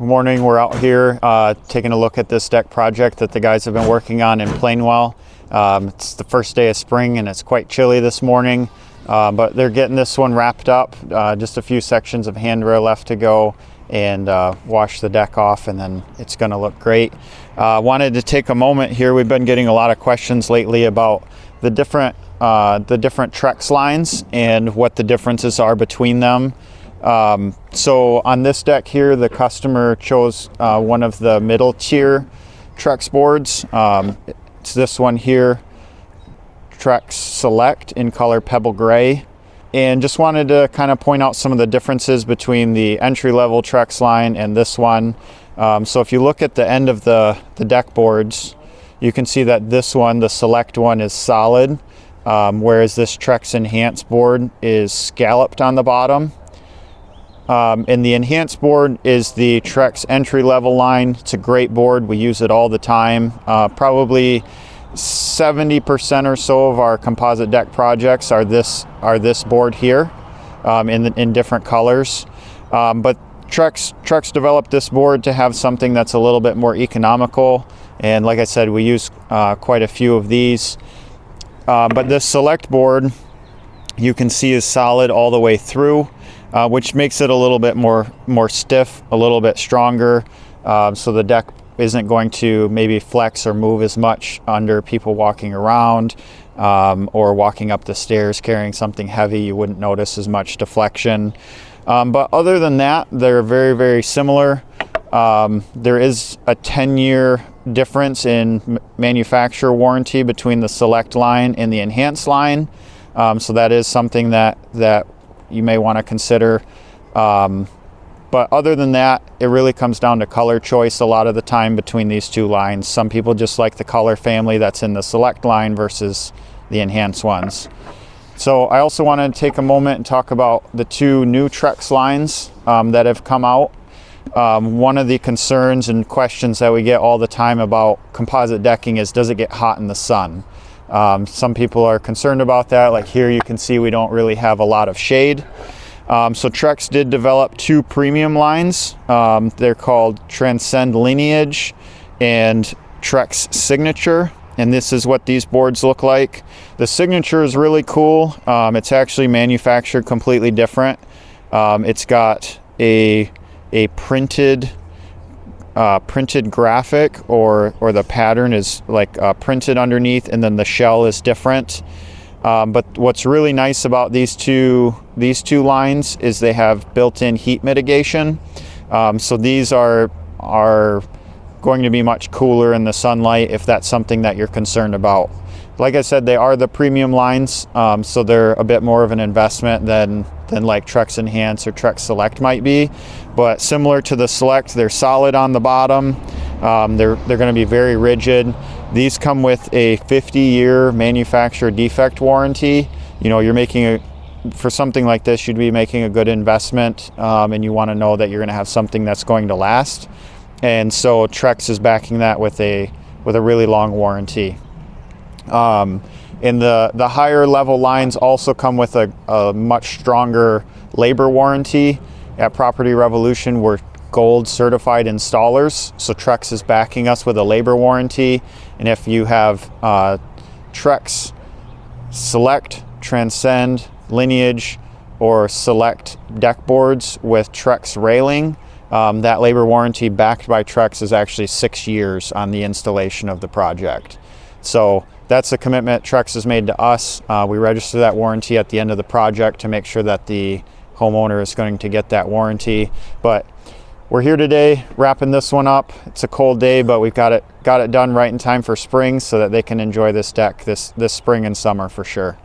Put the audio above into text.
morning. We're out here taking a look at this deck project that the guys have been working on in Plainwell. It's the first day of spring and it's quite chilly this morning, but they're getting this one wrapped up. Just a few sections of handrail left to go and wash the deck off, and then it's going to look great. Wanted to take a moment here. We've been getting a lot of questions lately about the different Trex lines and what the differences are between them. So on this deck here, the customer chose one of the middle tier Trex boards. It's this one here, Trex Select in color Pebble Gray. And just wanted to kind of point out some of the differences between the entry-level Trex line and this one. So if you look at the end of the deck boards, you can see that this one, the Select one, is solid, whereas this Trex Enhanced board is scalloped on the bottom. And the Enhanced board is the Trex entry-level line. It's a great board. We use it all the time. Probably 70% or so of our composite deck projects are this board here, in different colors. But Trex developed this board to have something that's a little bit more economical. And like I said, we use quite a few of these. But this Select board, you can see, is solid all the way through, which makes it a little bit more stiff, a little bit stronger. So the deck isn't going to maybe flex or move as much under people walking around, or walking up the stairs carrying something heavy. You wouldn't notice as much deflection. But other than that, they're very, very similar. There is a 10-year difference in manufacturer warranty between the Select line and the Enhanced line. So that is something that you may want to consider. But other than that, it really comes down to color choice a lot of the time between these two lines. Some people just like the color family that's in the Select line versus the Enhanced ones. So I also wanted to take a moment and talk about the two new Trex lines that have come out. One of the concerns and questions that we get all the time about composite decking is, does it get hot in the sun? Some people are concerned about that. Like here you can see we don't really have a lot of shade. So Trex did develop two premium lines. They're called Transcend Lineage and Trex Signature. And this is what these boards look like. The Signature is really cool. It's actually manufactured completely different. It's got a printed graphic, or the pattern is like printed underneath, and then the shell is different. But what's really nice about these two lines is they have built-in heat mitigation. So these are going to be much cooler in the sunlight if that's something that you're concerned about. Like I said, they are the premium lines, so they're a bit more of an investment than like Trex Enhance or Trex Select might be. But similar to the Select, they're solid on the bottom. They're going to be very rigid. These come with a 50-year manufacturer defect warranty. You know, you're making for something like this, you'd be making a good investment, and you want to know that you're going to have something that's going to last. And so Trex is backing that with a really long warranty. And the higher level lines also come with a much stronger labor warranty. At Property Revolution, we're gold certified installers, so Trex is backing us with a labor warranty. And if you have Trex Select, Transcend, Lineage, or Select deck boards with Trex railing, that labor warranty backed by Trex is actually 6 years on the installation of the project. So that's a commitment Trex has made to us. We register that warranty at the end of the project to make sure that the homeowner is going to get that warranty. But we're here today wrapping this one up. It's a cold day, but we've got it done right in time for spring so that they can enjoy this deck this spring and summer for sure.